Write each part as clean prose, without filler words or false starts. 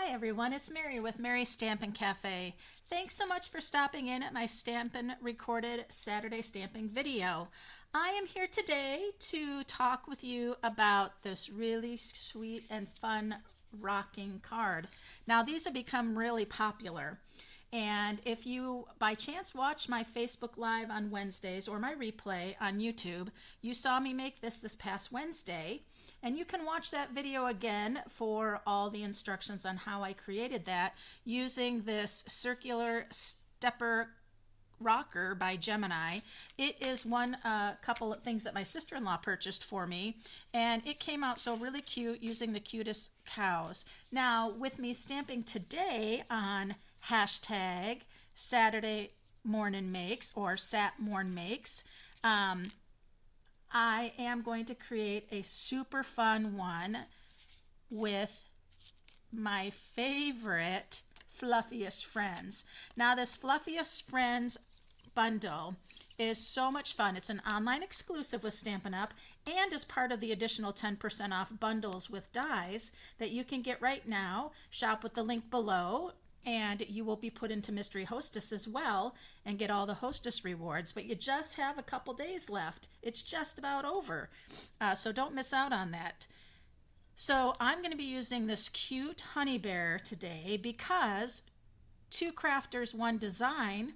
Hi everyone, it's Mary with Mary's Stampin' Cafe. Thanks so much for stopping in at my Stampin' recorded Saturday stamping video. I am here today to talk with you about this really sweet and fun rocking card. Now these have become really popular. And if you by chance watch my Facebook Live on Wednesdays or my replay on YouTube, you saw me make this past Wednesday. And you can watch that video again for all the instructions on how I created that using this circular stepper rocker by Gemini. It is one couple of things that my sister-in-law purchased for me, and it came out so really cute using the cutest cows. Now with me stamping today on hashtag Saturday Morning Makes or Sat Morn Makes, I am going to create a super fun one with my favorite Fluffiest Friends. Now this Fluffiest Friends bundle is so much fun. It's an online exclusive with Stampin' Up! And is part of the additional 10% off bundles with dies that you can get right now. Shop with the link below, and you will be put into Mystery Hostess as well and get all the Hostess rewards, but you just have a couple days left. It's just about over, so don't miss out on that. So I'm going to be using this cute honey bear today because Two Crafters One Design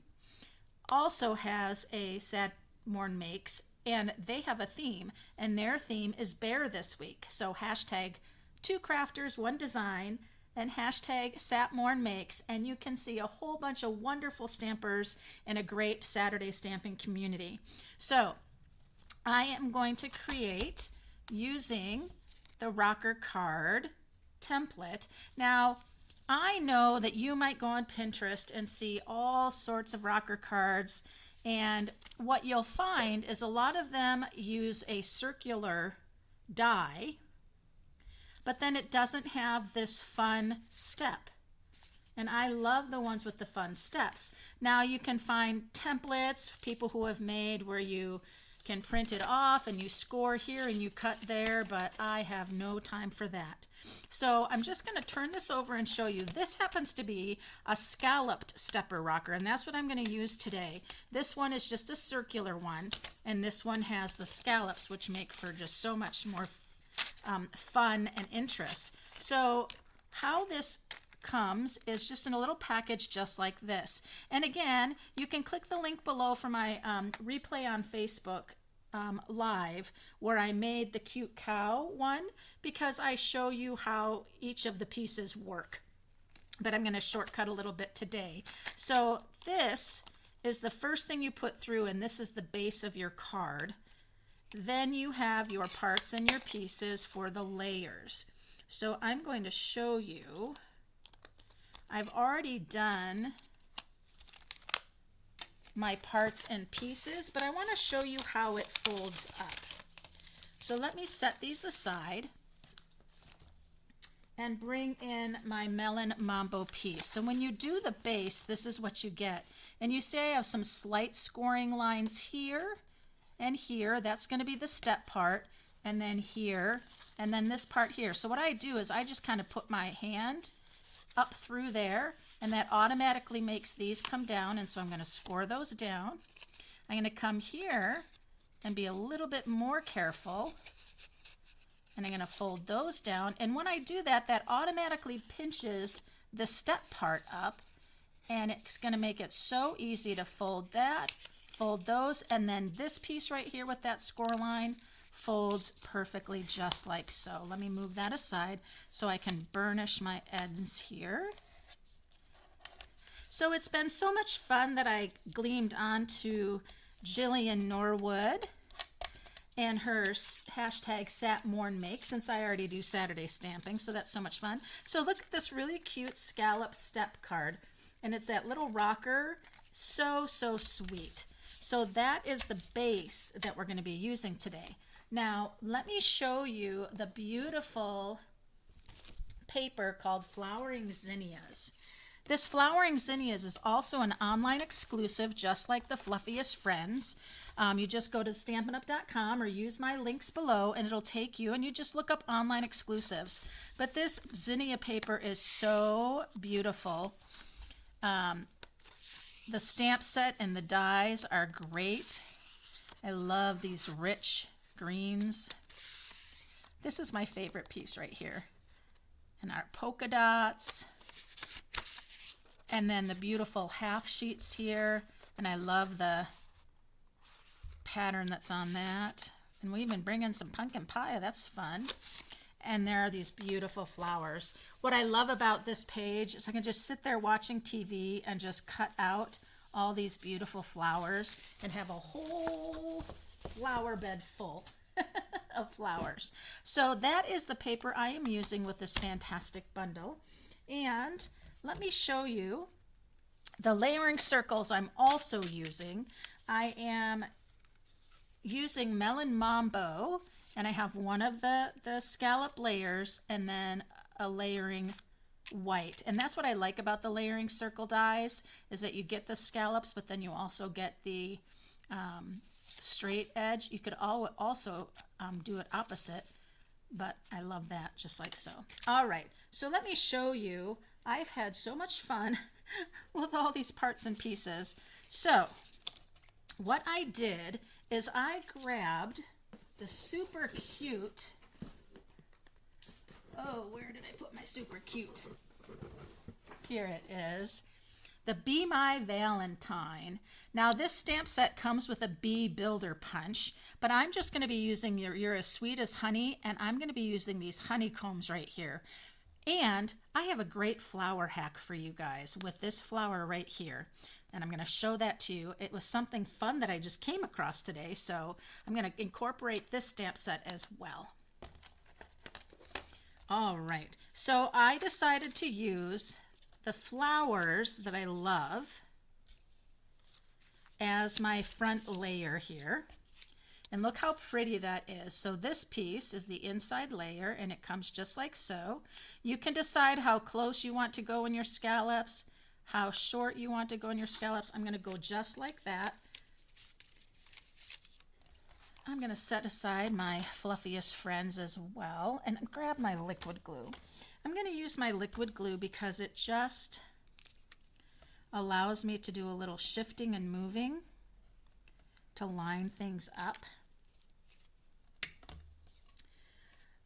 also has a Sad Morn Makes, and they have a theme, and their theme is bear this week. So hashtag Two Crafters One Design and hashtag Sat Morn Makes, and you can see a whole bunch of wonderful stampers in a great Saturday stamping community. So I am going to create using the rocker card template. Now I know that you might go on Pinterest and see all sorts of rocker cards, and what you'll find is a lot of them use a circular die, but then it doesn't have this fun step. And I love the ones with the fun steps. Now you can find templates, people who have made where you can print it off and you score here and you cut there, but I have no time for that. So I'm just going to turn this over and show you. This happens to be a scalloped stepper rocker, and that's what I'm going to use today. This one is just a circular one, and this one has the scallops, which make for just so much more fun and interest. So how this comes is just in a little package just like this. And again, you can click the link below for my replay on Facebook Live where I made the cute cow one, because I show you how each of the pieces work. But I'm going to shortcut a little bit today. So this is the first thing you put through, and this is the base of your card. Then you have your parts and your pieces for the layers. So I'm going to show you. I've already done my parts and pieces, but I want to show you how it folds up. So let me set these aside and bring in my Melon Mambo piece. So when you do the base, this is what you get. And you see I have some slight scoring lines here and here. That's going to be the step part, and then here, and then this part here. So what I do is I just kind of put my hand up through there, and that automatically makes these come down, and so I'm going to score those down. I'm going to come here and be a little bit more careful, and I'm going to fold those down, and when I do that, that automatically pinches the step part up, and it's going to make it so easy to fold that, fold those, and then this piece right here with that score line folds perfectly just like so. Let me move that aside so I can burnish my ends here. So it's been so much fun that I gleamed onto Jillian Norwood and her hashtag Sat Morn Make, since I already do Saturday stamping, so that's so much fun. So look at this really cute scallop step card, and it's that little rocker, so sweet. So that is the base that we're going to be using today. Now let me show you the beautiful paper called Flowering Zinnias. This Flowering Zinnias is also an online exclusive, just like the Fluffiest Friends. You just go to stampinup.com or use my links below and it'll take you, and you just look up online exclusives. But this zinnia paper is so beautiful. The stamp set and the dies are great. I love these rich greens. This is my favorite piece right here. And our polka dots. And then the beautiful half sheets here. And I love the pattern that's on that. And we even bring in some pumpkin pie. That's fun. And there are these beautiful flowers. What I love about this page is I can just sit there watching TV and just cut out all these beautiful flowers and have a whole flower bed full of flowers. So that is the paper I am using with this fantastic bundle. And let me show you the layering circles I'm also using. I am using Melon Mambo, and I have one of the scallop layers and then a layering white. And that's what I like about the layering circle dies, is that you get the scallops, but then you also get the straight edge. You could also do it opposite, but I love that just like so. All right, so let me show you. I've had so much fun with all these parts and pieces. So what I did is I grabbed the super cute, oh, where did I put my super cute? Here it is. The Be My Valentine. Now this stamp set comes with a bee builder punch, but I'm just going to be using You're as Sweet as Honey, and I'm going to be using these honeycombs right here. And I have a great flower hack for you guys with this flower right here. And I'm going to show that to you. It was something fun that I just came across today, so I'm going to incorporate this stamp set as well. All right, so I decided to use the flowers that I love as my front layer here. And look how pretty that is. So this piece is the inside layer, and it comes just like so. You can decide how close you want to go in your scallops, how short you want to go in your scallops. I'm going to go just like that. I'm going to set aside my Fluffiest Friends as well and grab my liquid glue. I'm going to use my liquid glue because it just allows me to do a little shifting and moving to line things up.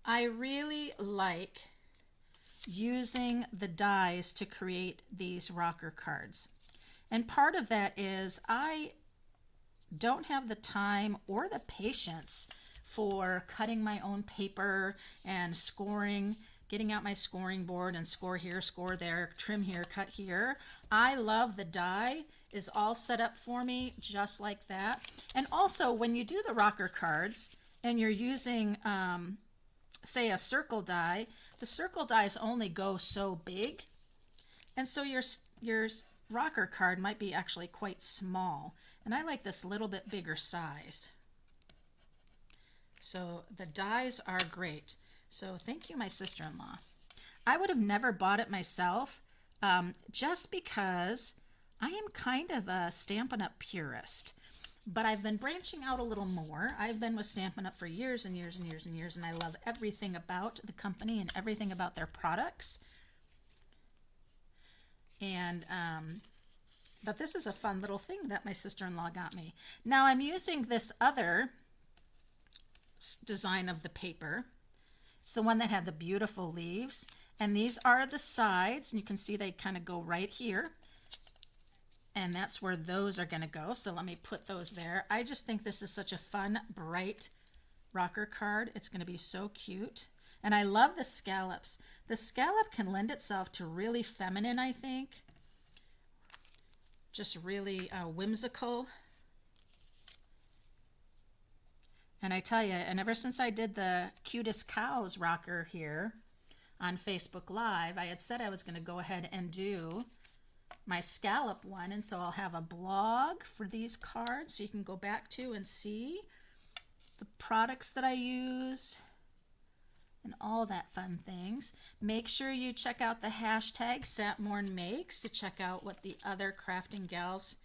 I really like using the dies to create these rocker cards. And part of that is I don't have the time or the patience for cutting my own paper and scoring, getting out my scoring board and score here, score there, trim here, cut here. I love the die is all set up for me just like that. And also when you do the rocker cards and you're using say a circle die, the circle dies only go so big, and so your rocker card might be actually quite small, and I like this little bit bigger size. So the dies are great. So thank you, my sister-in-law. I would have never bought it myself just because I am kind of a Stampin' Up! Purist. But I've been branching out a little more. I've been with Stampin' Up! For years and years and years and years, and I love everything about the company and everything about their products. And but this is a fun little thing that my sister-in-law got me. Now I'm using this other design of the paper. It's the one that had the beautiful leaves, and these are the sides, and you can see they kind of go right here. And that's where those are going to go. So let me put those there. I just think this is such a fun, bright rocker card. It's going to be so cute. And I love the scallops. The scallop can lend itself to really feminine, I think. Just really whimsical. And I tell you, and ever since I did the Cutest Cows rocker here on Facebook Live, I had said I was going to go ahead and do my scallop one, and so I'll have a blog for these cards so you can go back to and see the products that I use and all that fun things. Make sure you check out the hashtag SatMornMakes to check out what the other crafting gals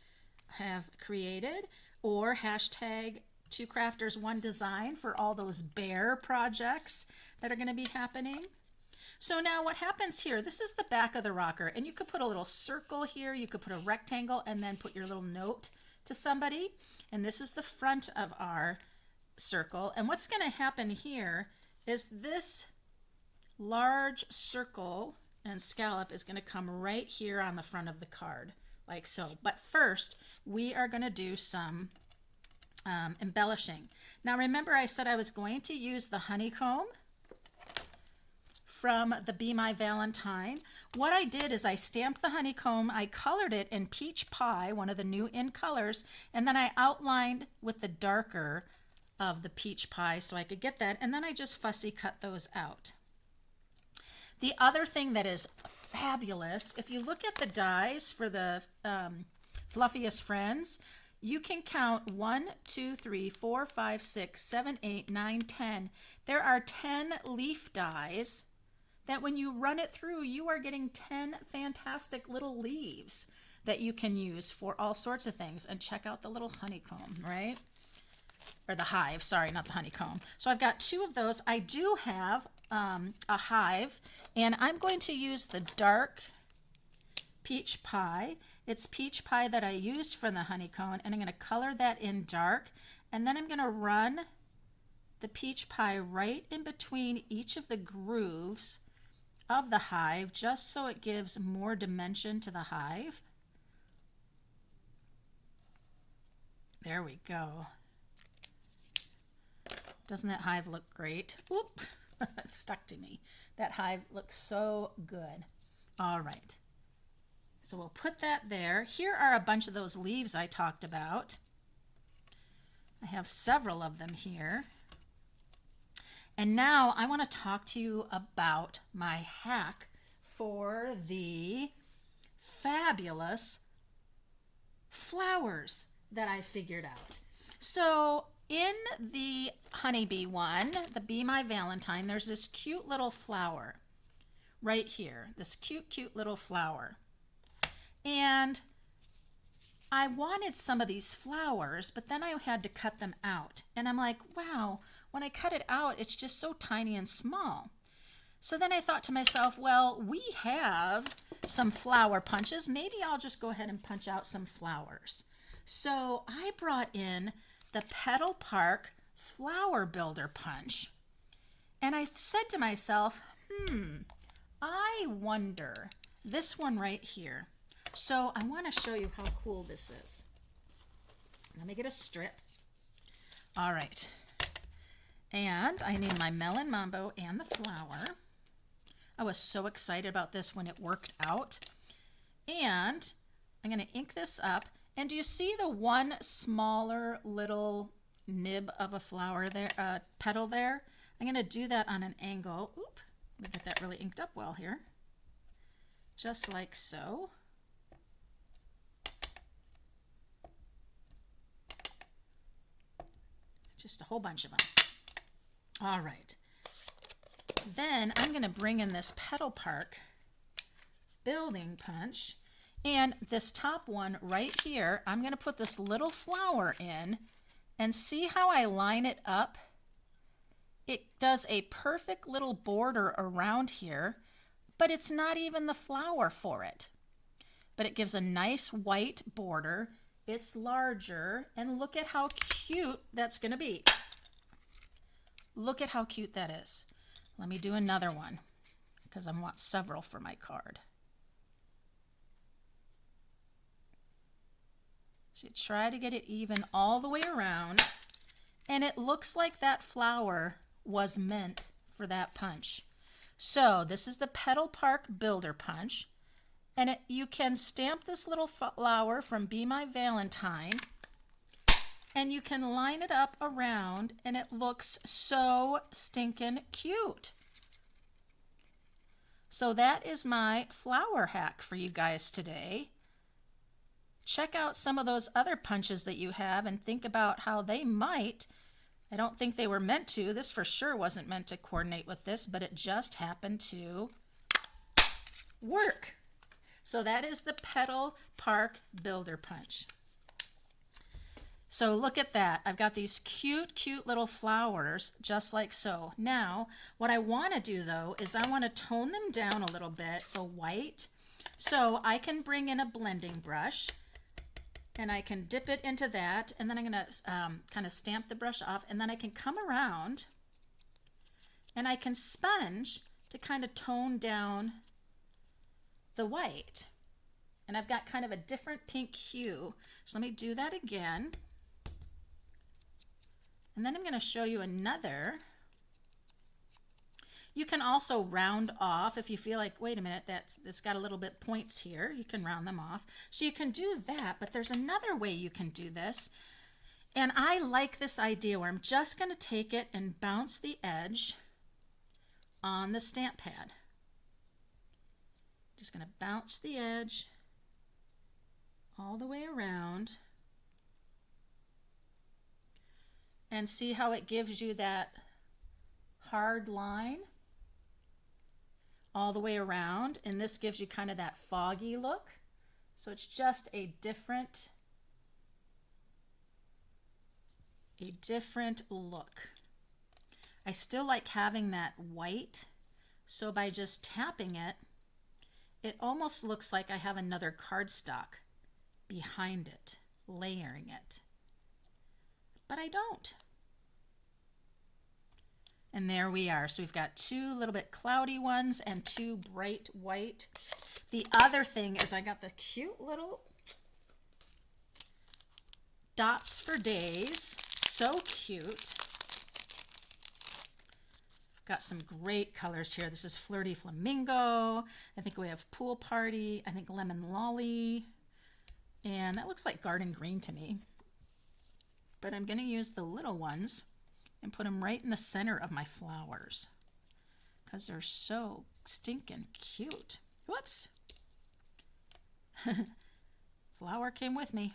have created, or hashtag 2crafters1design for all those bear projects that are going to be happening. So now what happens here, this is the back of the rocker, and you could put a little circle here, you could put a rectangle, and then put your little note to somebody. And this is the front of our circle. And what's going to happen here is this large circle and scallop is going to come right here on the front of the card, like so. But first, we are going to do some embellishing. Now remember, I said I was going to use the honeycomb from the Be My Valentine. What I did is I stamped the honeycomb, I colored it in Peach Pie, one of the new in colors, and then I outlined with the darker of the Peach Pie so I could get that, and then I just fussy cut those out. The other thing that is fabulous, if you look at the dies for the Fluffiest Friends, you can count 1, 2, 3, 4, 5, 6, 7, 8, 9, 10. There are 10 leaf dies that when you run it through, you are getting 10 fantastic little leaves that you can use for all sorts of things. And check out the little honeycomb, right? Or the hive, sorry, not the honeycomb. So I've got 2 of those. I do have a hive, and I'm going to use the dark Peach Pie. It's Peach Pie that I used for the honeycomb, and I'm going to color that in dark, and then I'm going to run the Peach Pie right in between each of the grooves of the hive, just so it gives more dimension to the hive. There we go. Doesn't that hive look great? Whoop, it stuck to me. That hive looks so good. All right, so we'll put that there. Here are a bunch of those leaves I talked about. I have several of them here. And now I want to talk to you about my hack for the fabulous flowers that I figured out. So in the honeybee one, the Be My Valentine, there's this cute little flower right here, this cute little flower. And I wanted some of these flowers, but then I had to cut them out. And I'm like, wow, when I cut it out, it's just so tiny and small. So then I thought to myself, well, we have some flower punches. Maybe I'll just go ahead and punch out some flowers. So I brought in the Petal Park Flower Builder Punch. And I said to myself, I wonder, this one right here. So I want to show you how cool this is. Let me get a strip. All right. And I need my melon mambo and the flower. I was so excited about this when it worked out. And I'm going to ink this up. And do you see the one smaller little nib of a flower there, petal there? I'm going to do that on an angle. Oop, let me get that really inked up well here. Just like so. Just a whole bunch of them. All right. Then I'm going to bring in this Petal Park building punch. And this top one right here, I'm going to put this little flower in and see how I line it up. It does a perfect little border around here, but it's not even the flower for it. But it gives a nice white border. It's larger, and look at how cute that's going to be. Look at how cute that is. Let me do another one because I want several for my card. So try to get it even all the way around, and it looks like that flower was meant for that punch. So this is the Petal Park Builder Punch, and you can stamp this little flower from Be My Valentine, and you can line it up around, and it looks so stinking cute. So that is my flower hack for you guys today. Check out some of those other punches that you have and think about how they might I don't think they were meant to. This for sure wasn't meant to coordinate with this, but it just happened to work. So that is the Petal Park Builder Punch. So look at that. I've got these cute, cute little flowers, just like so. Now, what I want to do though, is I want to tone them down a little bit, the white. So I can bring in a blending brush and I can dip it into that, and then I'm going to kind of stamp the brush off, and then I can come around and I can sponge to kind of tone down the white. And I've got kind of a different pink hue. So let me do that again. And then I'm going to show you another. You can also round off if you feel like, wait a minute, that's got a little bit points here. You can round them off. So you can do that, but there's another way you can do this. And I like this idea where I'm just going to take it and bounce the edge on the stamp pad. Just going to bounce the edge all the way around. And see how it gives you that hard line all the way around, and this gives you kind of that foggy look. So it's just a different look. I still like having that white, so by just tapping it, it almost looks like I have another cardstock behind it, layering it. But I don't. And there we are. So we've got two little bit cloudy ones and two bright white. The other thing is I got the cute little Dots for Days. So cute. Got some great colors here. This is Flirty Flamingo. I think we have Pool Party. I think Lemon Lolly. And that looks like Garden Green to me. But I'm going to use the little ones and put them right in the center of my flowers because they're so stinking cute. Whoops. Flower came with me.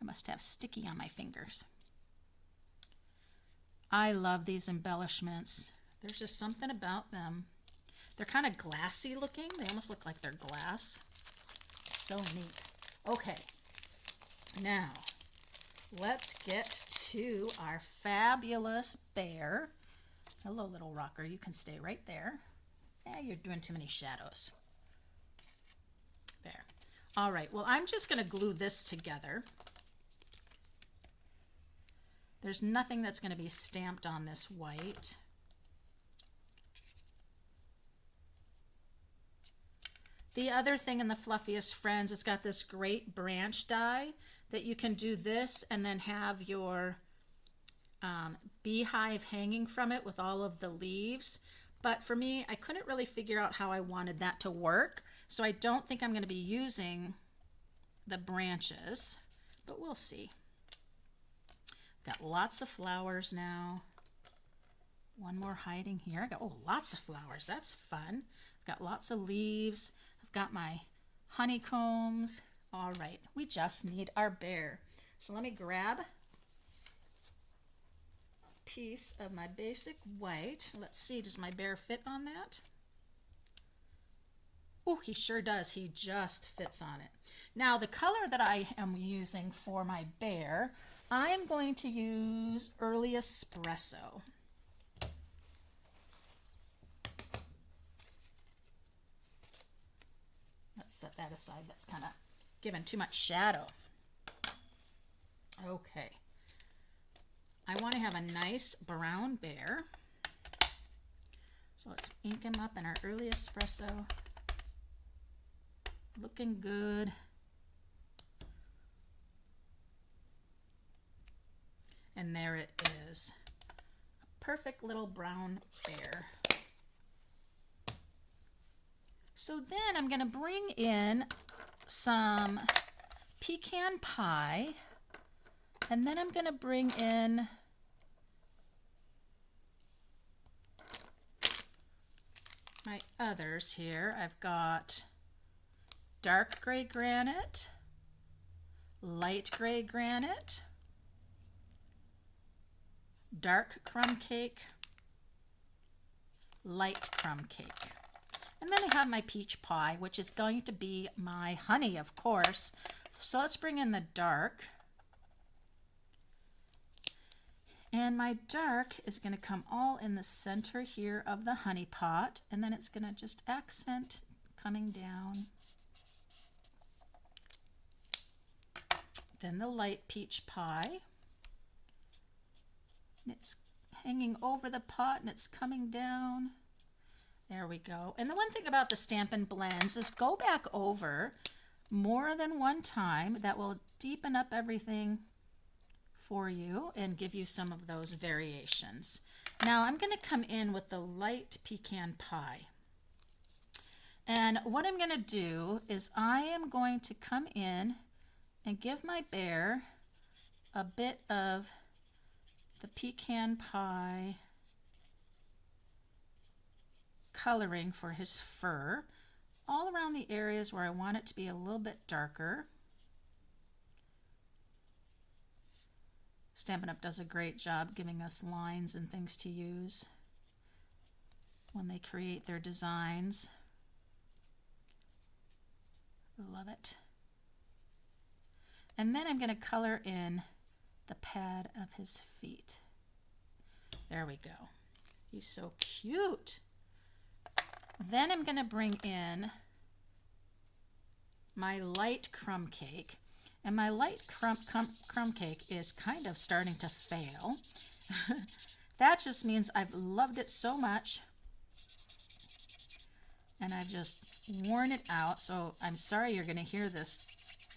I must have sticky on my fingers. I love these embellishments. There's just something about them. They're kind of glassy looking. They almost look like they're glass. So neat. Okay, now let's get to our fabulous bear. Hello, little rocker. You can stay right there. You're doing too many shadows. There. All right. Well, I'm just going to glue this together. There's nothing that's going to be stamped on this white. The other thing in the Fluffiest Friends, it's got this great branch die that you can do this and then have your beehive hanging from it with all of the leaves. But for me, I couldn't really figure out how I wanted that to work. So I don't think I'm going to be using the branches, but we'll see. Got lots of flowers now. One more hiding here. I got, oh, lots of flowers. That's fun. I've got lots of leaves. I've got my honeycombs. All right, we just need our bear. So let me grab a piece of my basic white. Let's see, does my bear fit on that? Oh, he sure does. He just fits on it. Now, the color that I am using for my bear, I'm going to use Early Espresso. Let's set that aside. That's kind of giving too much shadow. Okay. I want to have a nice brown bear. So let's ink him up in our Early Espresso. Looking good. And there it is. A perfect little brown bear. So then I'm going to bring in some pecan pie, and then I'm going to bring in my others here. I've got dark gray granite, light gray granite, dark crumb cake, light crumb cake. And then I have my peach pie, which is going to be my honey, of course. So let's bring in the dark. And my dark is going to come all in the center here of the honey pot, and then it's going to just accent coming down. Then the light peach pie. And it's hanging over the pot and it's coming down. There we go. And the one thing about the Stampin' Blends is go back over more than one time. That will deepen up everything for you and give you some of those variations. Now I'm going to come in with the light pecan pie. And what I'm going to do is I am going to come in and give my bear a bit of the pecan pie coloring for his fur all around the areas where I want it to be a little bit darker. Stampin' Up! Does a great job giving us lines and things to use when they create their designs. Love it. And then I'm going to color in the pad of his feet. There we go. He's so cute. Then I'm going to bring in my light crumb cake. And my light crumb cake is kind of starting to fail. That just means I've loved it so much and I've just worn it out. So I'm sorry you're going to hear this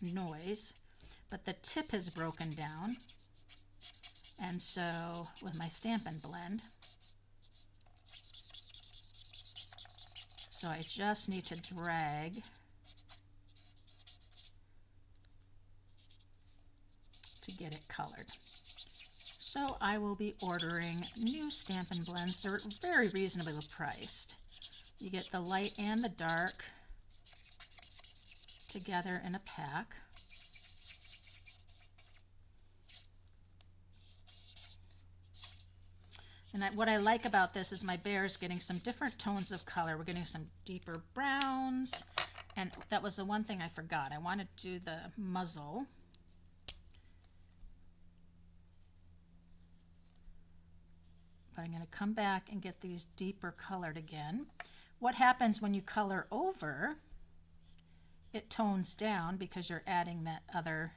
noise, but the tip has broken down. And so with my Stampin' Blend, so I just need to drag to get it colored. So I will be ordering new Stampin' Blends. They're very reasonably priced. You get the light and the dark together in a pack. And what I like about this is my bear is getting some different tones of color. We're getting some deeper browns. And that was the one thing I forgot. I wanted to do the muzzle. But I'm going to come back and get these deeper colored again. What happens when you color over, it tones down because you're adding that other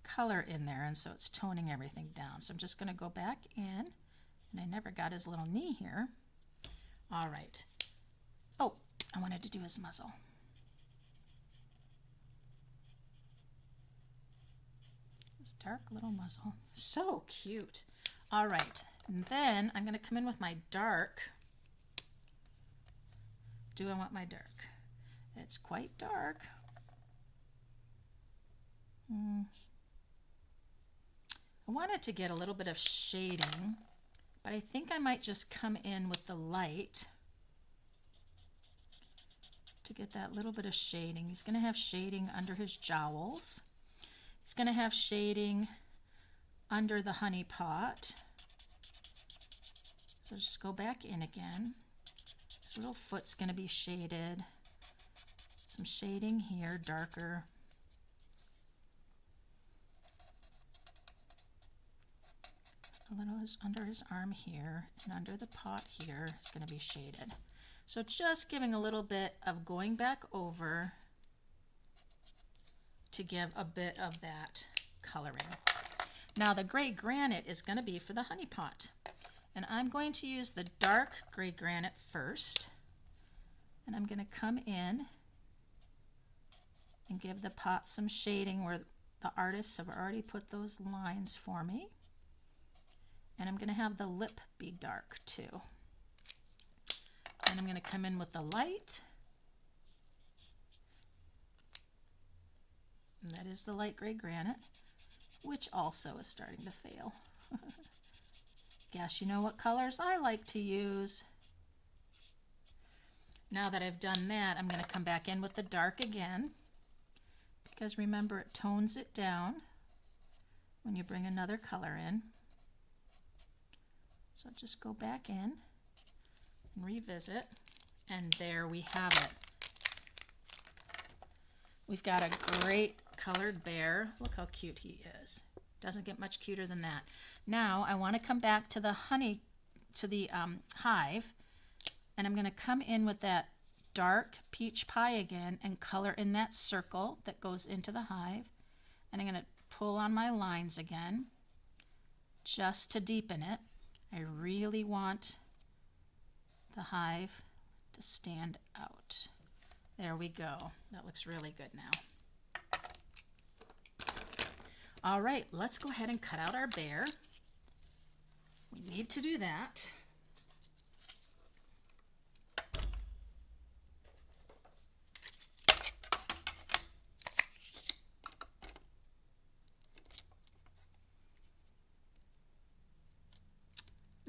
color in there, and so it's toning everything down. So I'm just going to go back in, and I never got his little knee here. All right. Oh, I wanted to do his muzzle. His dark little muzzle. So cute. All right. And then I'm going to come in with my dark. Do I want my dark? It's quite dark. I wanted to get a little bit of shading, but I think I might just come in with the light to get that little bit of shading. He's going to have shading under his jowls. He's going to have shading under the honey pot. So just go back in again. His little foot's going to be shaded. Some shading here, darker. A little is under his arm here, and under the pot here is going to be shaded. So just giving a little bit of going back over to give a bit of that coloring. Now the gray granite is going to be for the honey pot. And I'm going to use the dark gray granite first. And I'm going to come in and give the pot some shading where the artists have already put those lines for me. And I'm going to have the lip be dark too. And I'm going to come in with the light. And that is the light gray granite, which also is starting to fail. Guess you know what colors I like to use. Now that I've done that, I'm going to come back in with the dark again, because remember it tones it down when you bring another color in. So just go back in and revisit, and there we have it. We've got a great colored bear. Look how cute he is. Doesn't get much cuter than that. Now I want to come back to the honey, to the hive, and I'm going to come in with that dark peach pie again and color in that circle that goes into the hive. And I'm going to pull on my lines again just to deepen it. I really want the hive to stand out. There we go. That looks really good now. All right, let's go ahead and cut out our bear. We need to do that.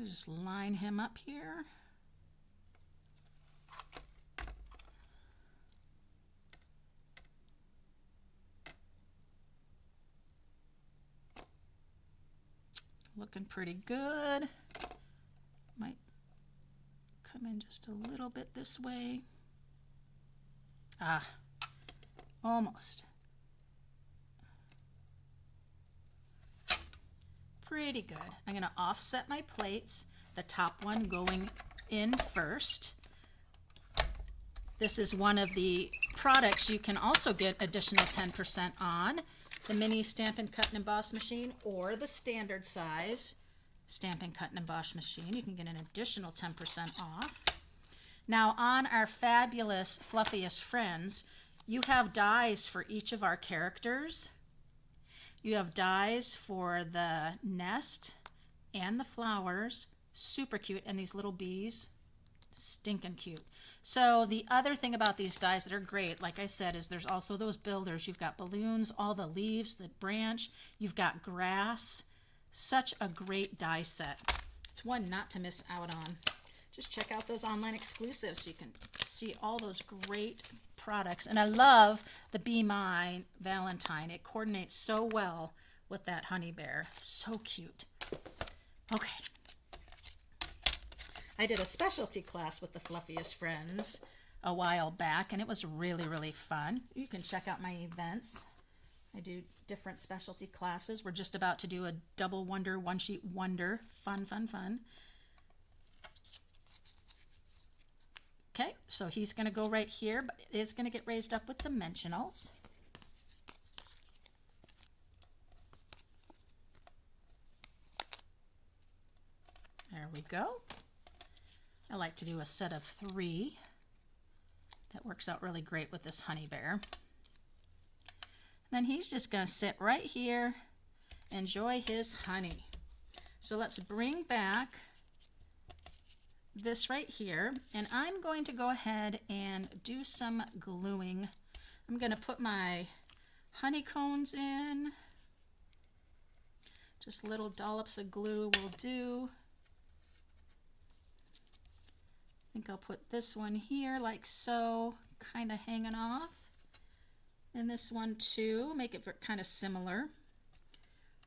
Just line him up here. Looking pretty good. Might come in just a little bit this way. Ah, almost. Pretty good. I'm going to offset my plates, the top one going in first. This is one of the products you can also get additional 10% on, the mini Stampin' Cut and Emboss machine or the standard size Stampin' Cut and Emboss machine. You can get an additional 10% off. Now on our fabulous Fluffiest Friends, you have dies for each of our characters. You have dies for the nest and the flowers, super cute, and these little bees, stinking cute. So the other thing about these dies that are great, like I said, is there's also those builders. You've got balloons, all the leaves, the branch, you've got grass. Such a great die set. It's one not to miss out on. Just check out those online exclusives so you can see all those great products. And I love the Be Mine Valentine. It coordinates so well with that honey bear. So cute. Okay. I did a specialty class with the Fluffiest Friends a while back, and it was really, really fun. You can check out my events. I do different specialty classes. We're just about to do a double wonder, one sheet wonder. Fun, fun, fun. Okay, so he's going to go right here, but it is going to get raised up with dimensionals. There we go. I like to do a set of 3. That works out really great with this honey bear. Then he's just going to sit right here, enjoy his honey. So let's bring back this right here, and I'm going to go ahead and do some gluing. I'm going to put my honey cones in. Just little dollops of glue will do. I think I'll put this one here like so, kind of hanging off. And this one too, make it kind of similar.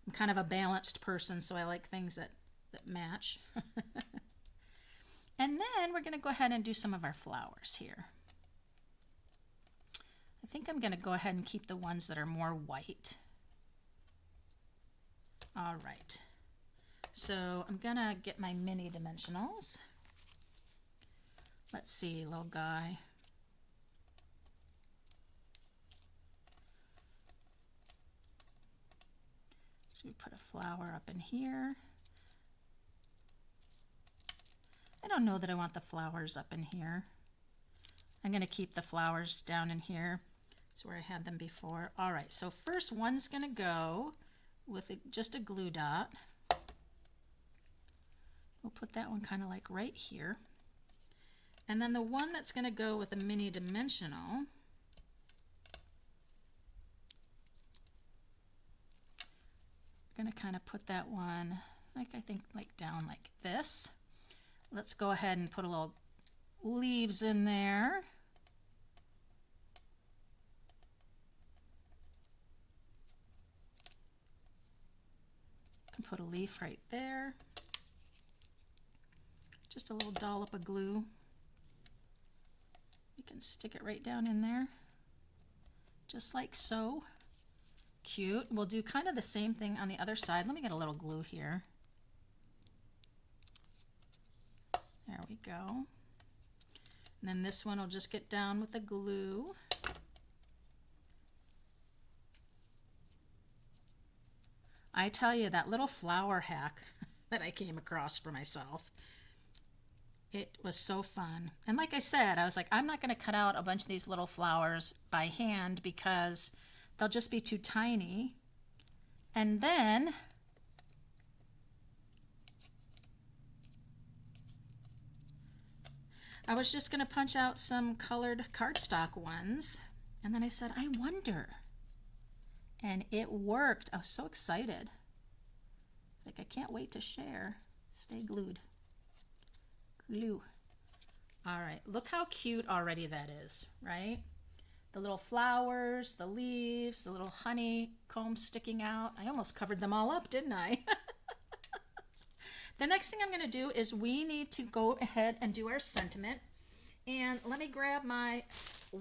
I'm kind of a balanced person, so I like things that match. And then we're going to go ahead and do some of our flowers here. I think I'm going to go ahead and keep the ones that are more white. All right. So I'm going to get my mini dimensionals. Let's see, little guy. So we put a flower up in here. I don't know that I want the flowers up in here. I'm going to keep the flowers down in here. That's where I had them before. All right, so first one's going to go with just a glue dot. We'll put that one kind of like right here. And then the one that's going to go with a mini dimensional, we're going to kind of put that one, like I think like down like this. Let's go ahead and put a little leaves in there. leaf right there. Just a little dollop of glue. You can stick it right down in there, just like so. Cute. We'll do kind of the same thing on the other side. Let me get a little glue here. There we go. And then this one will just get down with the glue. I tell you, that little flower hack that I came across for myself, it was so fun. And like I said, I was like, I'm not going to cut out a bunch of these little flowers by hand because they'll just be too tiny. And then I was just going to punch out some colored cardstock ones. And then I said, I wonder. And it worked. I was so excited. Like, I can't wait to share. Stay glued. Glue. All right, look how cute already that is, right? The little flowers, the leaves, the little honeycomb sticking out. I almost covered them all up, didn't I? The next thing I'm going to do is we need to go ahead and do our sentiment. And let me grab my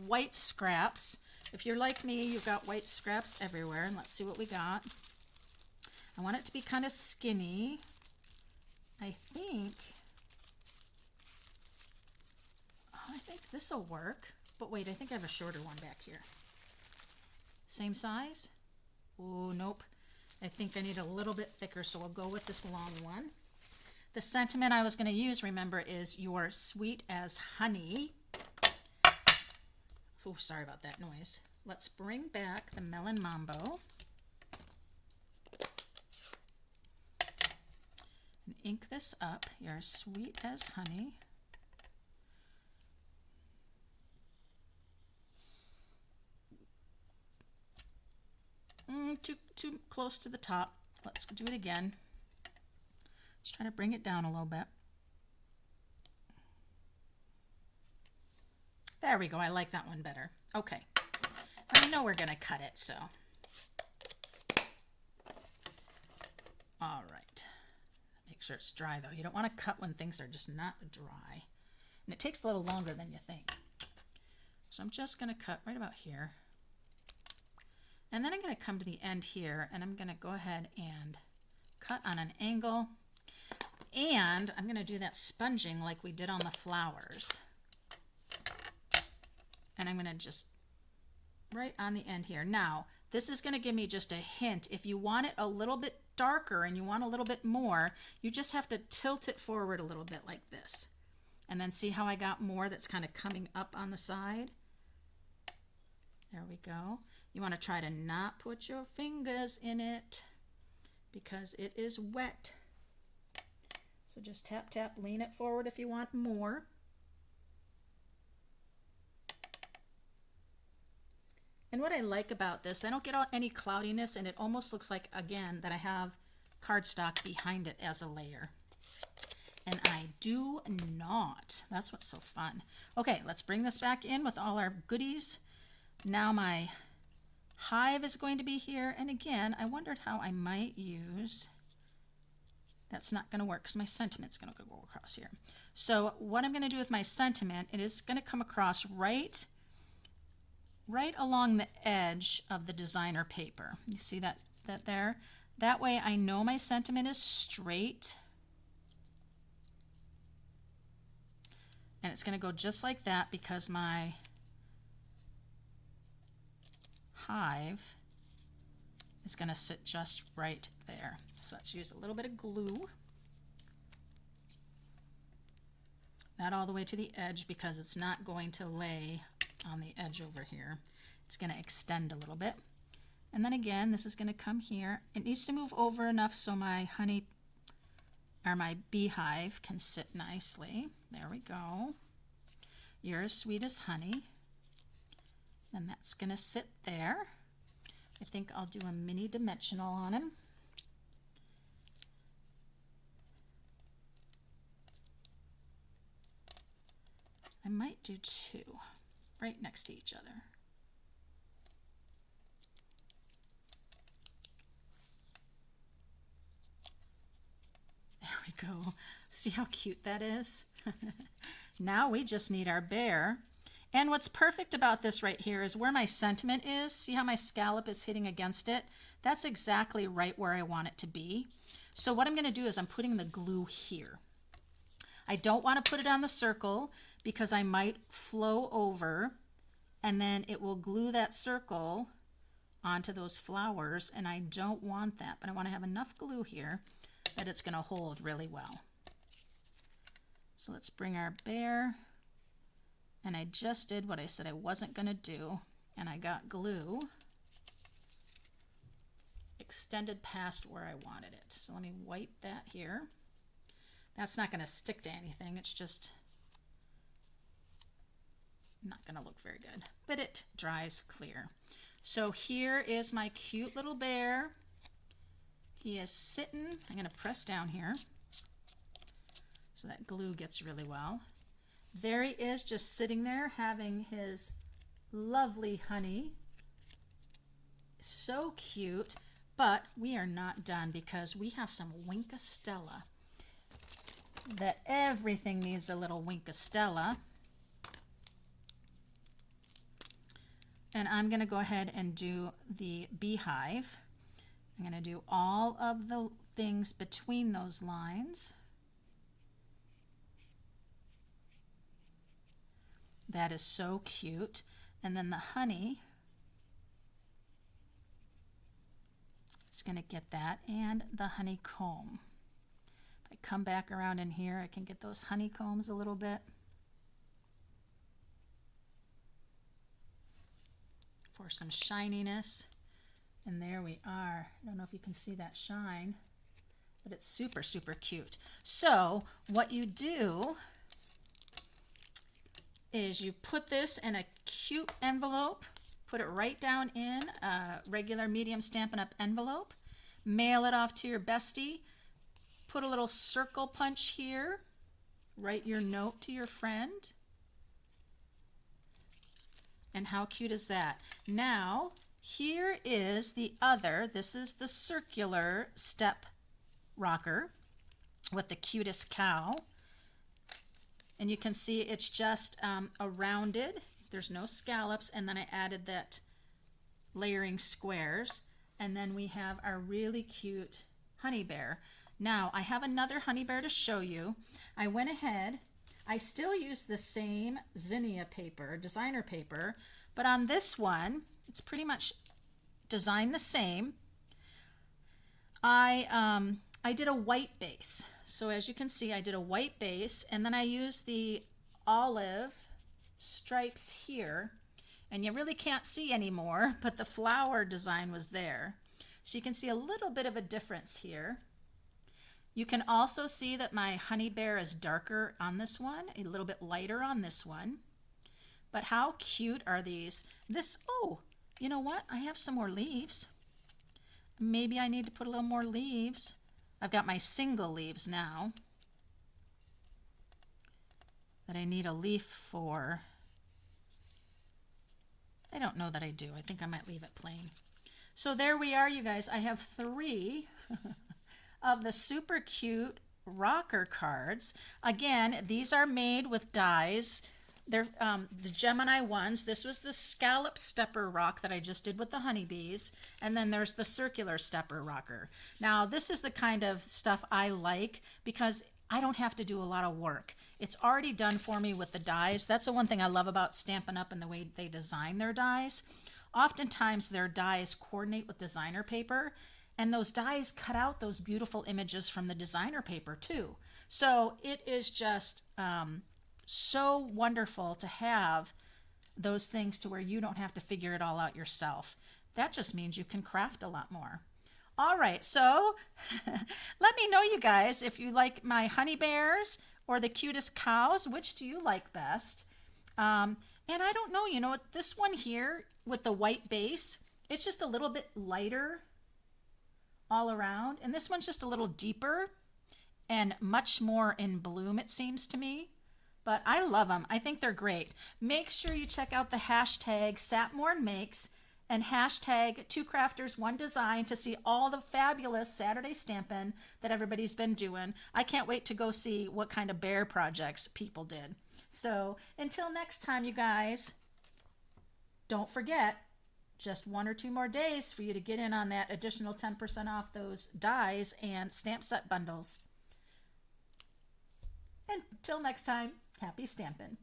white scraps. If you're like me, you've got white scraps everywhere. And let's see what we got. I want it to be kind of skinny. I think this will work. But wait, I think I have a shorter one back here. Same size? Oh, nope. I think I need a little bit thicker, so we'll go with this long one. The sentiment I was going to use, remember, is "You're sweet as honey." Oh, sorry about that noise. Let's bring back the Melon Mambo. And ink this up. "You're sweet as honey." Too close to the top. Let's do it again. Let's try to bring it down a little bit. There we go. I like that one better. Okay. I know we're going to cut it, so. All right. Make sure it's dry, though. You don't want to cut when things are just not dry. And it takes a little longer than you think. So I'm just going to cut right about here. And then I'm going to come to the end here, and I'm going to go ahead and cut on an angle. And I'm going to do that sponging like we did on the flowers. And I'm going to just right on the end here. Now, this is going to give me just a hint. If you want it a little bit darker and you want a little bit more, you just have to tilt it forward a little bit like this. And then see how I got more that's kind of coming up on the side? There we go. You want to try to not put your fingers in it because it is wet. So just tap, tap, lean it forward if you want more. And what I like about this, I don't get any cloudiness, and it almost looks like, again, that I have cardstock behind it as a layer. And I do not. That's what's so fun. Okay, let's bring this back in with all our goodies. Now my hive is going to be here. And again, I wondered how I might use... That's not going to work because my sentiment's going to go across here. So what I'm going to do with my sentiment, it is going to come across right along the edge of the designer paper. You see that there? That way I know my sentiment is straight. And it's going to go just like that because my hive is going to sit just right there. So let's use a little bit of glue. Not all the way to the edge because it's not going to lay on the edge over here. It's going to extend a little bit. And then again, this is going to come here. It needs to move over enough so my honey or my beehive can sit nicely. There we go. You're as sweet as honey. And that's going to sit there. I think I'll do a mini dimensional on him. I might do two right next to each other. go. See how cute that is? Now we just need our bear. And what's perfect about this right here is where my sentiment is. See how my scallop is hitting against it? That's exactly right where I want it to be. So what I'm going to do is I'm putting the glue here. I don't want to put it on the circle because I might flow over and then it will glue that circle onto those flowers, and I don't want that, but I want to have enough glue here that it's going to hold really well. So let's bring our bear, and I just did what I said I wasn't going to do, and I got glue extended past where I wanted it. So let me wipe that here. That's not going to stick to anything, it's just not going to look very good, but it dries clear. So here is my cute little bear. He is sitting, I'm going to press down here so that glue gets really well. There he is, just sitting there having his lovely honey. So cute, but we are not done because we have some Winkostella. That everything needs a little Winkostella. And I'm going to go ahead and do the beehive. I'm going to do all of the things between those lines. That is so cute. And then the honey, it's going to get that, and the honeycomb. If I come back around in here, I can get those honeycombs a little bit. For some shininess. And there we are. I don't know if you can see that shine, but it's super, super cute. So what you do is you put this in a cute envelope, put it right down in a regular medium Stampin' Up! Envelope, mail it off to your bestie, put a little circle punch here, write your note to your friend. And how cute is that? Now, here is the other, this is the circular step rocker with the cutest cow. And you can see it's just a rounded, there's no scallops, and then I added that layering squares. And then we have our really cute honey bear. Now, I have another honey bear to show you. I went ahead, I still use the same zinnia paper, designer paper, but on this one, it's pretty much designed the same. I did a white base. So as you can see, I did a white base, and then I used the olive stripes here, and you really can't see anymore, but the flower design was there. So you can see a little bit of a difference here. You can also see that my honey bear is darker on this one, a little bit lighter on this one. But how cute are these? This, oh, you know what? I have some more leaves. Maybe I need to put a little more leaves. I've got my single leaves now that I need a leaf for. I don't know that I do. I think I might leave it plain. So there we are, you guys. I have 3 of the super cute rocker cards. Again, these are made with dies. They're the Gemini ones. This was the scallop stepper rock that I just did with the honeybees. And then there's the circular stepper rocker. Now, this is the kind of stuff I like because I don't have to do a lot of work. It's already done for me with the dies. That's the one thing I love about Stampin' Up! And the way they design their dies. Oftentimes, their dies coordinate with designer paper. And those dies cut out those beautiful images from the designer paper too. So it is just so wonderful to have those things to where you don't have to figure it all out yourself. That just means you can craft a lot more. All right, so let me know, you guys, if you like my honey bears or the cutest cows. Which do you like best? And I don't know, you know, this one here with the white base, it's just a little bit lighter all around, and this one's just a little deeper and much more in bloom, it seems to me. But I love them. I think they're great. Make sure you check out the hashtag SapMoreandMakes and hashtag 2crafters1design to see all the fabulous Saturday stamping that everybody's been doing. I can't wait to go see what kind of bear projects people did. So until next time, you guys, don't forget, just 1 or 2 more days for you to get in on that additional 10% off those dies and stamp set bundles. Until next time, happy stamping.